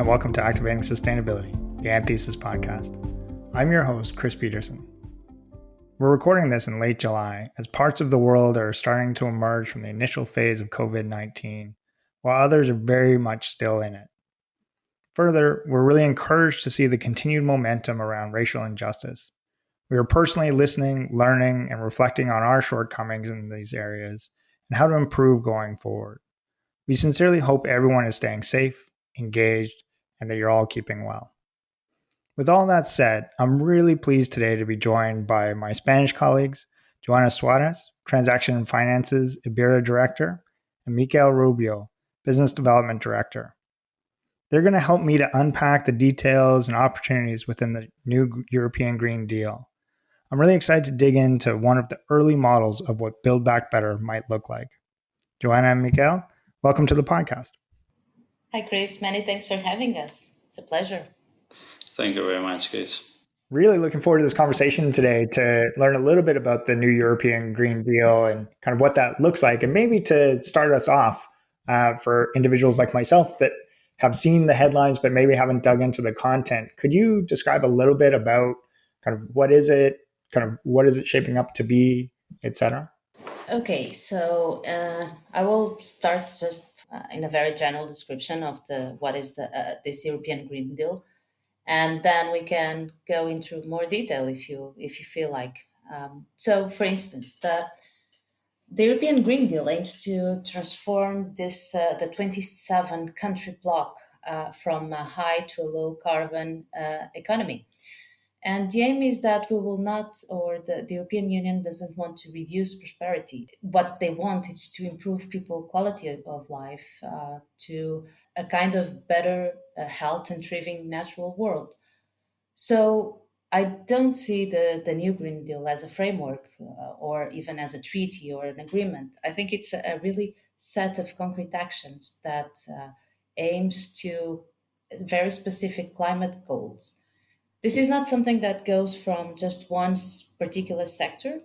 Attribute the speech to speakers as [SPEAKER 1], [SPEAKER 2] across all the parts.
[SPEAKER 1] and welcome to Activating Sustainability, the Anthesis podcast. I'm your host, Chris Peterson. We're recording this in late July as parts of the world are starting to emerge from the initial phase of COVID-19, while others are very much still in it. Further, we're really encouraged to see the continued momentum around racial injustice. We are personally listening, learning, and reflecting on our shortcomings in these areas and how to improve going forward. We sincerely hope everyone is staying safe, engaged, and that you're all keeping well. With all that said, I'm really pleased today to be joined by my Spanish colleagues, Joana Soares, Transaction and Finances Iberia Director, and Miquel Rubio, Business Development Director. They're going to help me to unpack the details and opportunities within the new European Green Deal. I'm really excited to dig into one of the early models of what Build Back Better might look like. Joana and Miquel, welcome to the podcast.
[SPEAKER 2] Hi, Chris. Many thanks for having us. It's a pleasure.
[SPEAKER 3] Thank you very much, Chris.
[SPEAKER 1] Really looking forward to this conversation today to learn a little bit about the new European Green Deal and kind of what that looks like. And maybe to start us off for individuals like myself that have seen the headlines but maybe haven't dug into the content, could you describe a little bit about kind of what is it shaping up to be, etc.?
[SPEAKER 2] Okay, so I will start just in a very general description of what is this European Green Deal, and then we can go into more detail if you feel like. So, for instance, the European Green Deal aims to transform the 27 country bloc from a high to a low carbon economy. And the aim is that we will not, or the European Union doesn't want to reduce prosperity. What they want is to improve people's quality of life to a kind of better health and thriving natural world. So I don't see the new Green Deal as a framework or even as a treaty or an agreement. I think it's a really set of concrete actions that aims to very specific climate goals. This is not something that goes from just one particular sector,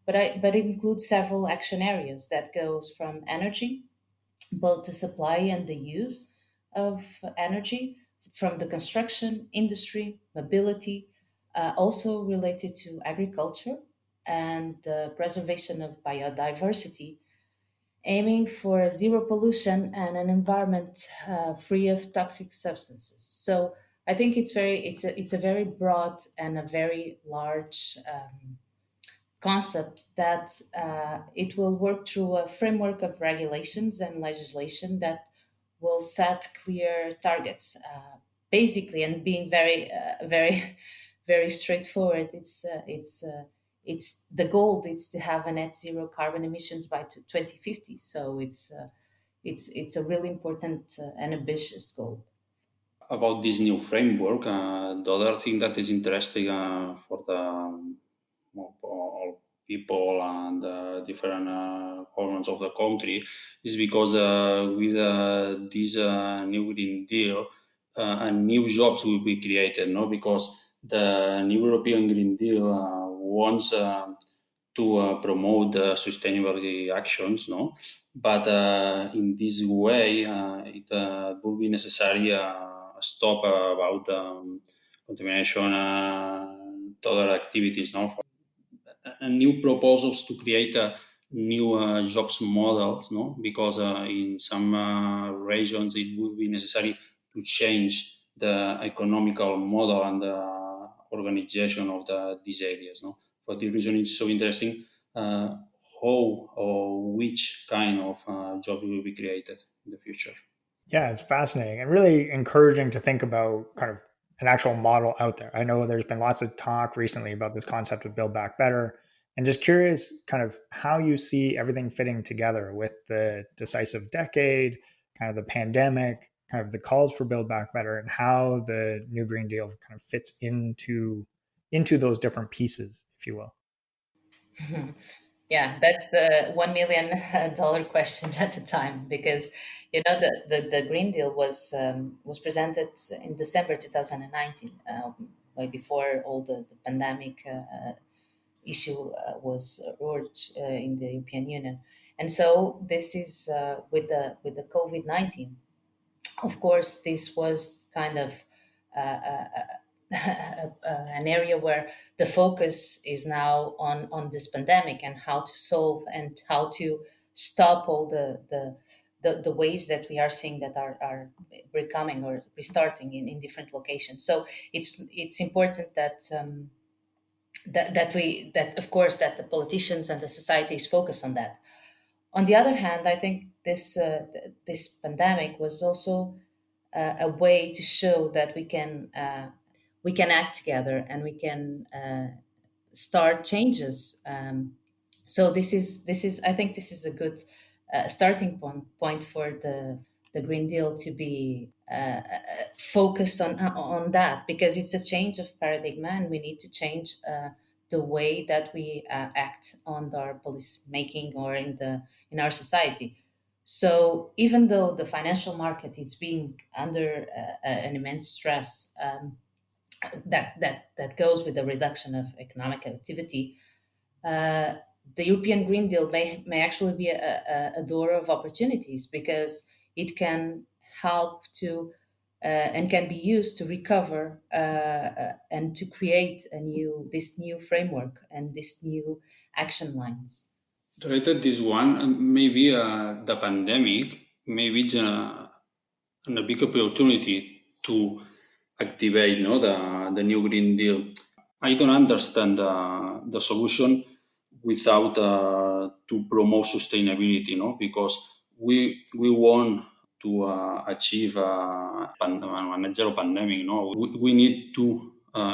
[SPEAKER 2] but it includes several action areas that goes from energy, both the supply and the use of energy, from the construction industry, mobility, also related to agriculture and the preservation of biodiversity, aiming for zero pollution and an environment free of toxic substances. So I think it's a very broad and a very large concept that it will work through a framework of regulations and legislation that will set clear targets. Basically, and being very, very straightforward, it's the goal is to have a net zero carbon emissions by 2050. So it's a really important and ambitious goal.
[SPEAKER 3] About this new framework, the other thing that is interesting for the all people and different governments of the country is because with this new Green Deal, and new jobs will be created, no? Because the new European Green Deal wants to promote sustainability actions, no? But in this way, it will be necessary stop about contamination and other activities, no? New proposals to create new jobs models, no? Because in some regions it would be necessary to change the economical model and the organization of these areas, no? For this reason, it's so interesting how or which kind of job will be created in the future.
[SPEAKER 1] Yeah, it's fascinating and really encouraging to think about kind of an actual model out there. I know there's been lots of talk recently about this concept of Build Back Better, and just curious kind of how you see everything fitting together with the decisive decade, kind of the pandemic, kind of the calls for Build Back Better, and how the new Green Deal kind of fits into those different pieces, if you will.
[SPEAKER 2] Yeah, that's the $1 million question at the time, because the Green Deal was presented in December 2019, way before all the pandemic issue was urged in the European Union, and so this is with the COVID-19. Of course, this was kind of an area where the focus is now on this pandemic and how to solve and how to stop all the waves that we are seeing that are becoming or restarting in different locations. So it's important that that of course that the politicians and the societies focus on that. On the other hand, I think this pandemic was also a way to show that we can act together and we can start changes. So this is I think this is a good starting point for the Green Deal to be focused on that, because it's a change of paradigm and we need to change the way that we act on our policy making or in our society. So even though the financial market is being under an immense stress, that goes with the reduction of economic activity, uh, the European Green Deal may actually be a door of opportunities, because it can help to and can be used to recover and to create this new framework and this new action lines.
[SPEAKER 3] Related this one, maybe the pandemic, maybe it's a big opportunity to activate, no, the new Green Deal. I don't understand the solution without to promote sustainability, no, because we want to achieve a zero pandemic, no. We need to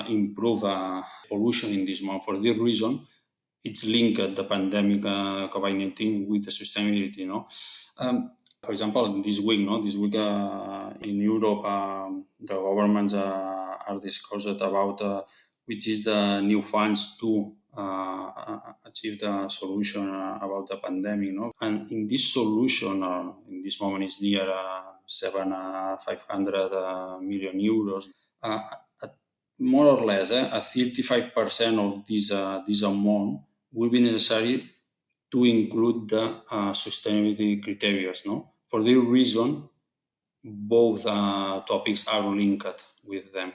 [SPEAKER 3] improve pollution in this month. For this reason, it's linked the pandemic COVID-19 with the sustainability, no. For example, this week, no, this week in Europe, the governments are discussed about which is the new funds to achieve the solution about the pandemic, no. And in this solution, in this moment, is near 500 million euros. Uh, More or less, a 35% of this amount will be necessary to include the sustainability criteria. No? For this reason, both topics are linked with them.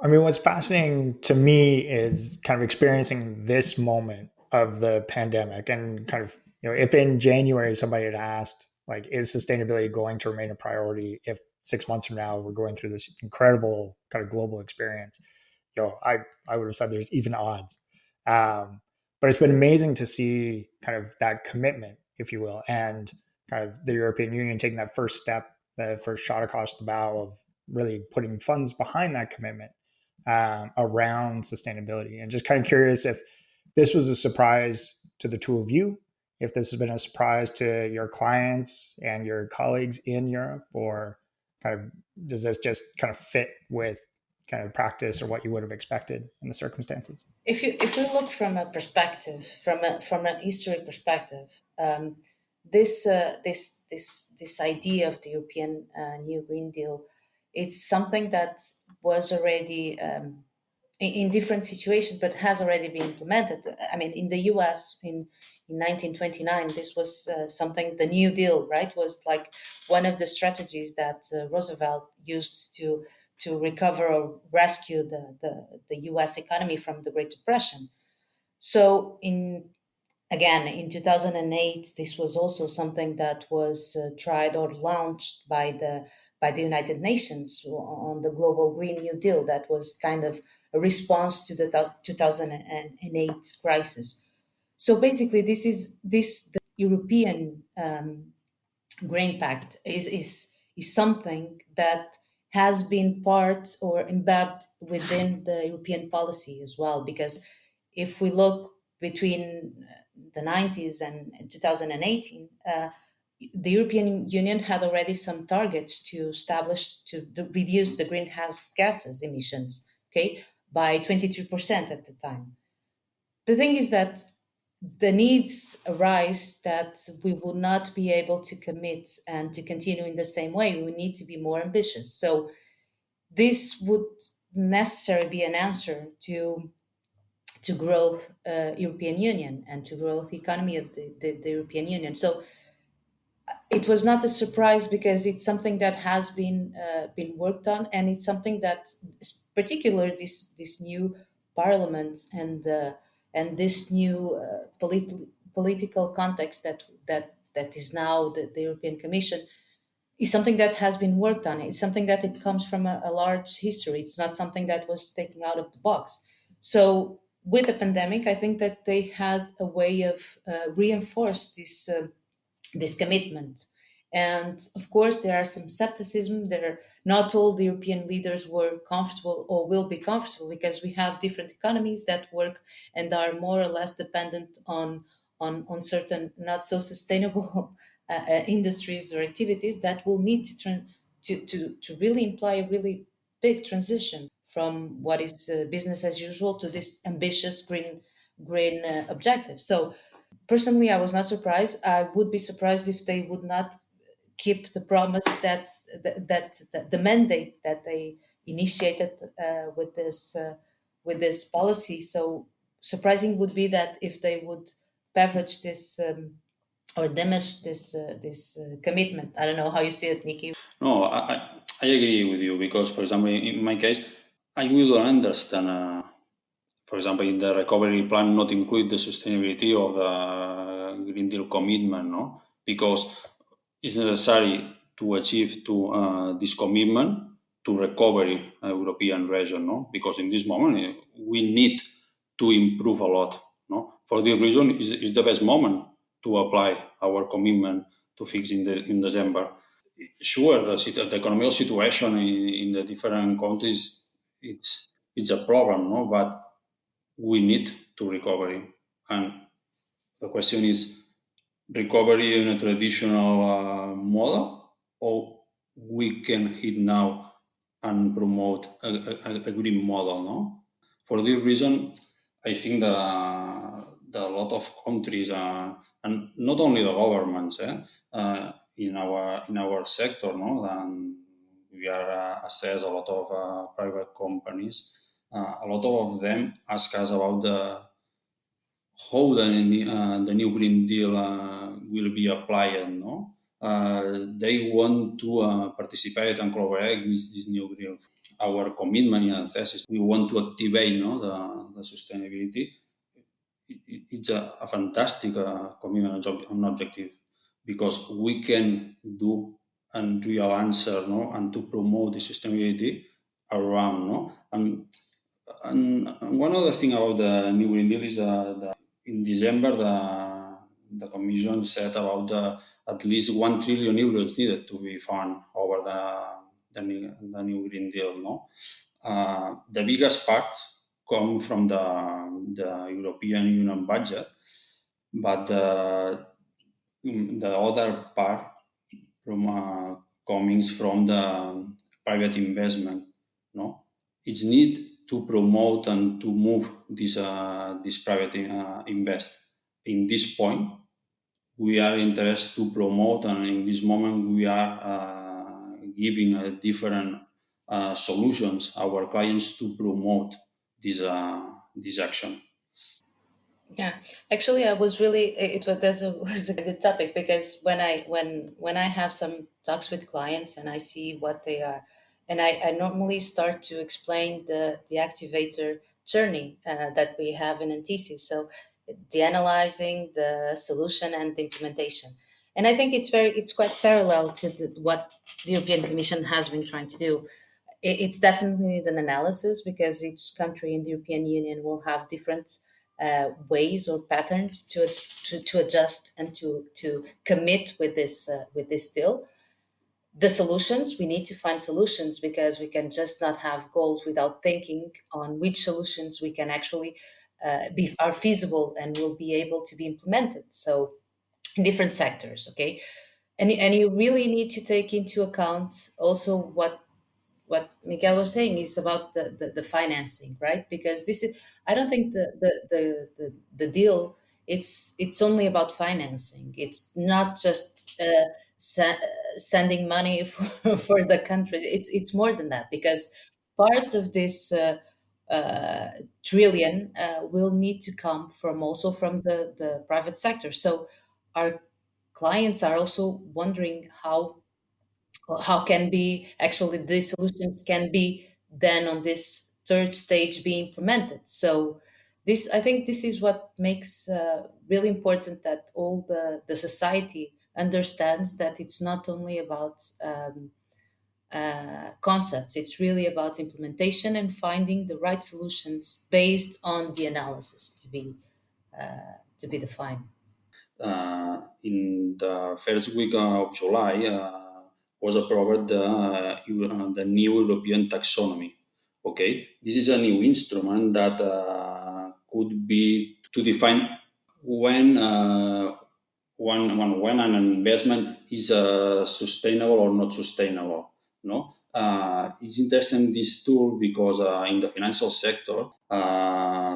[SPEAKER 1] I mean, what's fascinating to me is kind of experiencing this moment of the pandemic and kind of, if in January somebody had asked, like, is sustainability going to remain a priority if 6 months from now we're going through this incredible kind of global experience? I would have said there's even odds. But it's been amazing to see kind of that commitment, if you will, and kind of the European Union taking that first step, the first shot across the bow of really putting funds behind that commitment around sustainability. And just kind of curious if this was a surprise to the two of you, if this has been a surprise to your clients and your colleagues in Europe, or kind of does this just kind of fit with kind of practice or what you would have expected in the circumstances?
[SPEAKER 2] If we look from a perspective, from an history perspective, this idea of the European New Green Deal, it's something that was already in different situations, but has already been implemented. I mean, in the U.S. in 1929, this was something. The New Deal, right, was like one of the strategies that Roosevelt used to recover or rescue the U.S. economy from the Great Depression. So in 2008, this was also something that was tried or launched by the United Nations on the Global Green New Deal. That was kind of a response to the 2008 crisis. So basically, this the European Green Pact is something that has been part or embedded within the European policy as well. Because if we look between the 90s and 2018, the European Union had already some targets to establish to reduce the greenhouse gases emissions, okay, by 23% at the time. The thing is that the needs arise that we will not be able to commit and to continue in the same way. We need to be more ambitious. So this would necessarily be an answer to growth European Union and to growth economy of the European Union. So it was not a surprise because it's something that has been worked on, and it's something that, particular this new parliament and this new political context that is now the European Commission, is something that has been worked on. It's something that it comes from a large history. It's not something that was taken out of the box. So with the pandemic, I think that they had a way of reinforce this commitment. And of course, there are some skepticism. There, not all the European leaders were comfortable or will be comfortable, because we have different economies that work and are more or less dependent on certain not so sustainable industries or activities that will need to really imply a really big transition from what is business as usual to this ambitious green objective. So personally, I was not surprised. I would be surprised if they would not keep the promise that the mandate that they initiated with this policy. So surprising would be that if they would beverage this or diminish this commitment. I don't know how you see it, Nikki.
[SPEAKER 3] No, I agree with you because, for example, in my case, I will understand. For example, in the recovery plan, not include the sustainability of the Green Deal commitment, no, because it's necessary to achieve this commitment to recovery European region, no, because in this moment we need to improve a lot, no. For this reason, is the best moment to apply our commitment to fix in December. Sure, the economic situation in the different countries, it's a problem, no? But we need to recovery. And the question is recovery in a traditional model, or we can hit now and promote a green model, no? For this reason, I think that a lot of countries, and not only the governments, in our sector, no, and we are assess a lot of private companies. A lot of them ask us about how the new Green Deal will be applied. No, they want to participate and collaborate with this new Green. Our commitment in Anthesis, we want to activate, no, the sustainability. It's a fantastic commitment and objective because we can do and real answer, no, and to promote the sustainability around, no. And one other thing about the new Green Deal is in December the Commission said about at least 1 trillion euros needed to be found over the new Green Deal. No, the biggest part come from the European Union budget, but the other part from coming from the private investment. No, it's need to promote and to move this private invest. In this point, we are interested to promote, and in this moment, we are giving different solutions our clients to promote this action.
[SPEAKER 2] Yeah, actually, I was really it was that was a good topic, because when I have some talks with clients and I see what they are, and I normally start to explain the activator journey that we have in Anthesis. So the analyzing, the solution, and the implementation, and I think it's quite parallel to what the European Commission has been trying to do. It's definitely an analysis, because each country in the European Union will have different ways or patterns to adjust and to commit with this deal. The solutions, we need to find solutions, because we can just not have goals without thinking on which solutions we can actually be are feasible and will be able to be implemented. So in different sectors, okay, and you really need to take into account also what Miquel was saying is about the financing, right? Because this is, I don't think the deal, it's only about financing. It's not just sending money for the country. It's more than that, because part of this trillion will need to come from also from the private sector. So our clients are also wondering how can be actually these solutions can be then on this third stage be implemented. So this, I think this is what makes really important, that all the society understands that it's not only about concepts, it's really about implementation and finding the right solutions based on the analysis to be defined.
[SPEAKER 3] In the first week of July was approved the new European taxonomy. Okay, this is a new instrument that could be to define when when an investment is sustainable or not sustainable. No, it's interesting this tool because in the financial sector,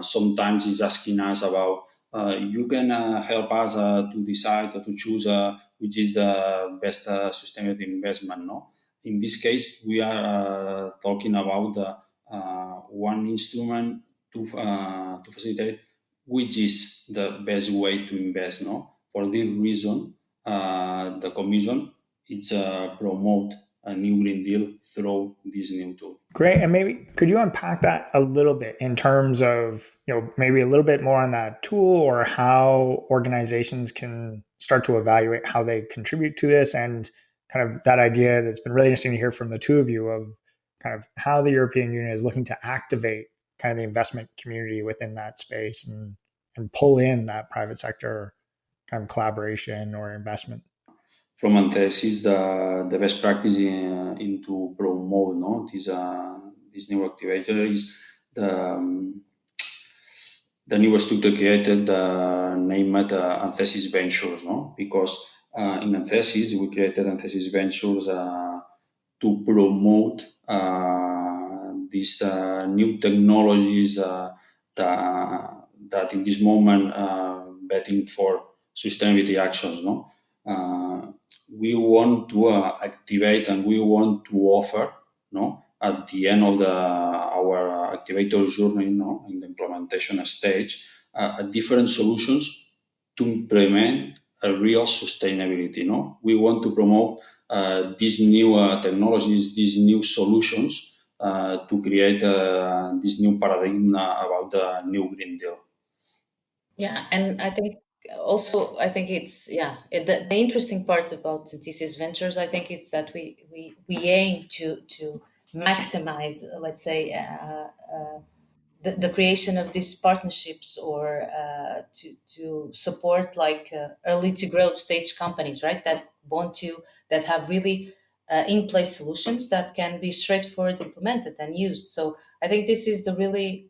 [SPEAKER 3] sometimes it's asking us about you can help us to decide or to choose which is the best sustainable investment. No, in this case, we are talking about one instrument to facilitate which is the best way to invest. No, for this reason, the Commission is promote a new Green Deal through this new tool.
[SPEAKER 1] Great. And maybe could you unpack that a little bit in terms of, maybe a little bit more on that tool, or how organizations can start to evaluate how they contribute to this, and kind of that idea that's been really interesting to hear from the two of you of kind of how the European Union is looking to activate kind of the investment community within that space, and pull in that private sector kind of collaboration or investment.
[SPEAKER 3] From Anthesis, the best practice into promote this new activator is the new structure created named Anthesis Ventures, no? Because in Anthesis we created Anthesis Ventures to promote these new technologies that in this moment betting for sustainability actions. No, we want to activate and we want to offer. No, at the end of our activator journey, no, in the implementation stage, different solutions to implement a real sustainability. No, we want to promote these new technologies, these new solutions to create this new paradigm about the new Green Deal.
[SPEAKER 2] Yeah, and I think also, I think it's, the interesting part about Thesis Ventures, I think it's that we aim to maximize, let's say, the creation of these partnerships, or to support like early to growth stage companies, right? That have really in place solutions that can be straightforward implemented and used. So I think this is the really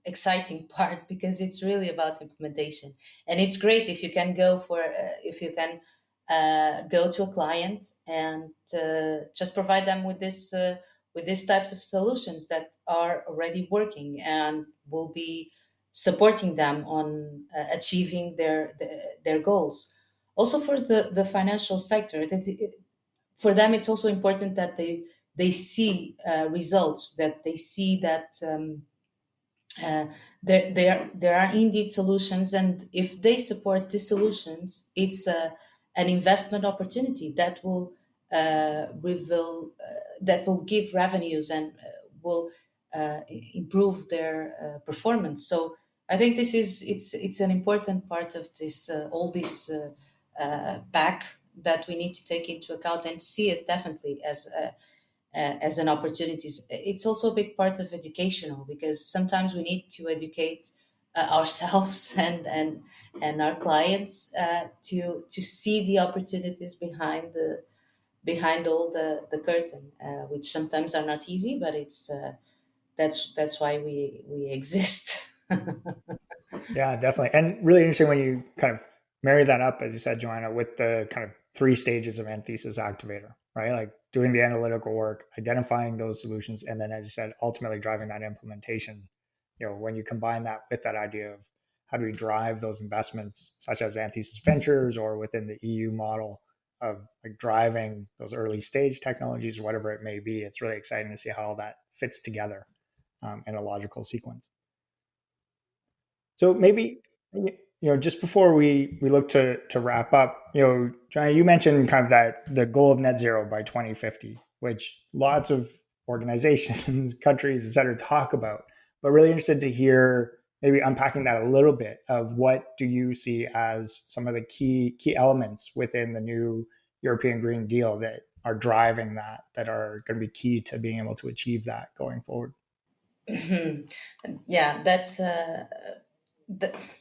[SPEAKER 2] exciting part, because it's really about implementation, and it's great if you can go to a client and just provide them with these types of solutions that are already working and will be supporting them on achieving their goals. Also for the financial sector, for them it's also important that they see results, that they see that uh, there are indeed solutions, and if they support these solutions, it's an investment opportunity that will that will give revenues and will improve their performance. So I think it's an important part of this all this pack that we need to take into account and see it definitely as an opportunity. It's also a big part of educational, because sometimes we need to educate ourselves and our clients to see the opportunities behind all the curtain, which sometimes are not easy, but it's that's why we exist.
[SPEAKER 1] Yeah, definitely. And really interesting when you kind of marry that up, as you said, Joana, with the kind of three stages of Anthesis Activator, right? Like doing the analytical work, identifying those solutions, and then, as you said, ultimately driving that implementation. When you combine that with that idea of how do we drive those investments, such as Anthesis Ventures or within the EU model of like driving those early stage technologies or whatever it may be, it's really exciting to see how all that fits together in a logical sequence. So maybe, just before we look to wrap up, Joanna, you mentioned kind of that the goal of net zero by 2050, which lots of organizations, countries, et cetera, talk about. But really interested to hear maybe unpacking that a little bit of what do you see as some of the key elements within the new European Green Deal that are driving that are going to be key to being able to achieve that going forward.
[SPEAKER 2] Yeah, that's the,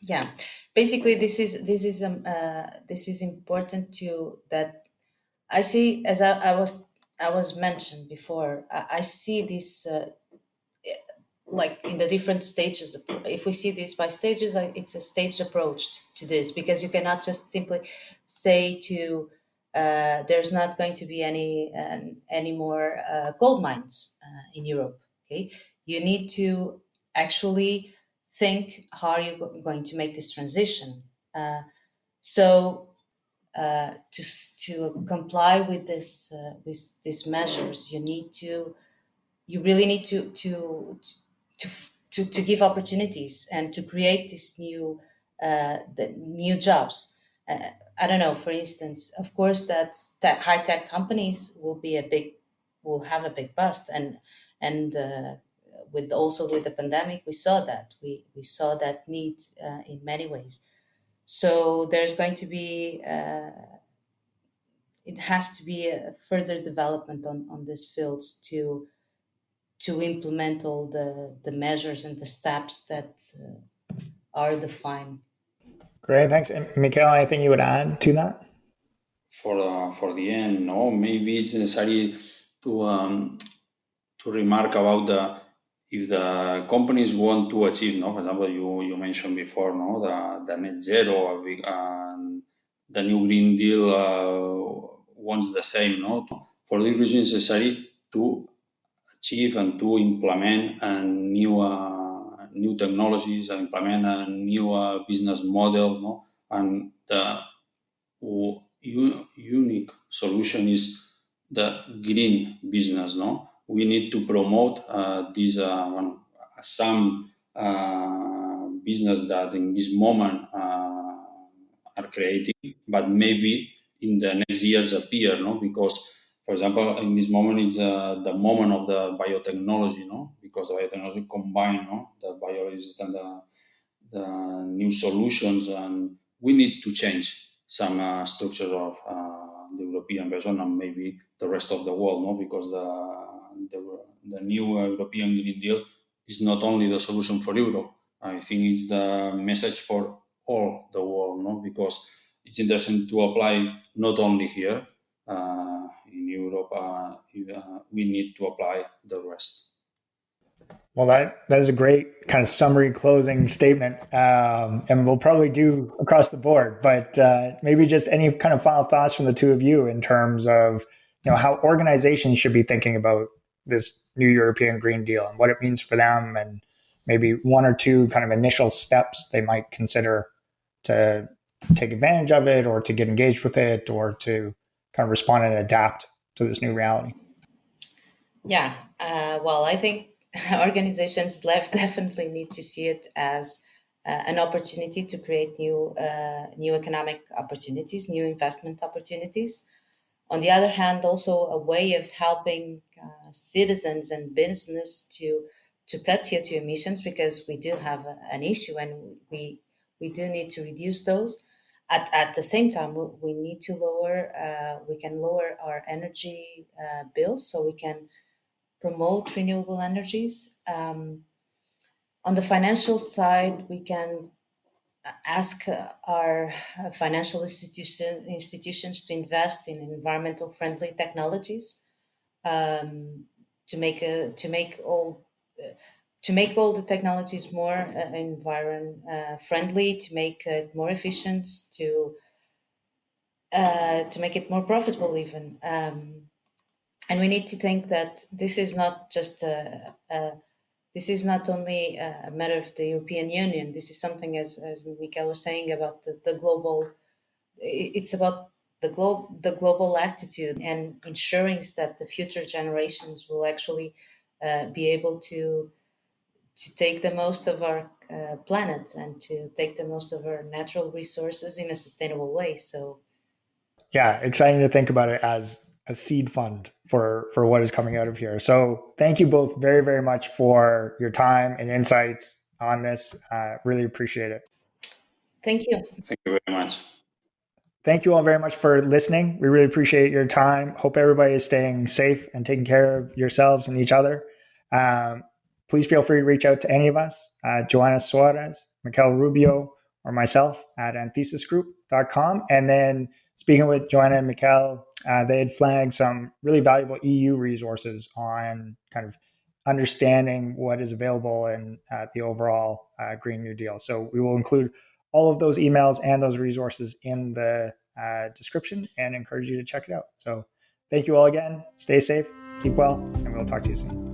[SPEAKER 2] yeah. Basically, this is important to that. I see, as I was mentioned before. I see this like in the different stages. If we see this by stages, it's a staged approach to this, because you cannot just simply say to there's not going to be any more gold mines in Europe. Okay, you need to actually think how are you going to make this transition. So to comply with these measures, you really need to give opportunities and to create these the new jobs. I don't know. For instance, of course, that high tech companies will have a big bust, and with the pandemic, we saw that we saw that need in many ways. So there's going to be it has to be a further development on these fields to implement all the measures and the steps that are defined.
[SPEAKER 1] Great, thanks. And Miquel, anything you would add to that?
[SPEAKER 3] For the end, no, maybe it's necessary to remark about the if the companies want to achieve, no, for example, you mentioned before, no, the net zero, and the new Green Deal wants the same, no. For this reason, it's necessary to achieve and to implement new technologies and implement a new business model, no, and the unique solution is the green business. No, we need to promote some business that in this moment are creating, but maybe in the next years appear. No, because for example, in this moment is the moment of the biotechnology. No, because the biotechnology combine, no, the bioresist and the new solutions, and we need to change some structure of the European version and maybe the rest of the world, no? Because the new European Green Deal is not only the solution for Europe. I think it's the message for all the world, no? Because it's interesting to apply not only here in Europe. We need to apply the rest.
[SPEAKER 1] Well, that is a great kind of summary closing statement, and we'll probably do across the board. But maybe just any kind of final thoughts from the two of you in terms of how organizations should be thinking about this new European Green Deal and what it means for them, and maybe one or two kind of initial steps they might consider to take advantage of it, or to get engaged with it, or to kind of respond and adapt to this new reality.
[SPEAKER 2] Yeah, well, I think organizations left definitely need to see it as an opportunity to create new economic opportunities, new investment opportunities. On the other hand, also a way of helping citizens and business to cut CO2 emissions, because we do have an issue, and we do need to reduce those. At the same time, we need to we can lower our energy bills, so we can promote renewable energies. On the financial side, we can ask our financial institutions to invest in environmental friendly technologies, to make all the technologies more environment friendly, to make it more efficient, to make it more profitable even. And we need to think that this is not just this is not only a matter of the European Union. This is something, as Miquel was saying, about the global. It's about the global attitude, and ensuring that the future generations will actually be able take the most of our planet and to take the most of our natural resources in a sustainable way. So
[SPEAKER 1] yeah, exciting to think about it as a seed fund for what is coming out of here. So thank you both very, very much for your time and insights on this. Really appreciate it.
[SPEAKER 2] thank you.
[SPEAKER 3] Thank you very much.
[SPEAKER 1] Thank you all very much for listening. We really appreciate your time. Hope everybody is staying safe and taking care of yourselves and each other. Please feel free to reach out to any of us, Joana Soares, Miquel Rubio, or myself at anthesisgroup.com. And then speaking with Joana and Miquel, they had flagged some really valuable EU resources on kind of understanding what is available in the overall Green New Deal. So we will include all of those emails and those resources in the description and encourage you to check it out. So thank you all again. Stay safe, keep well, and we'll talk to you soon.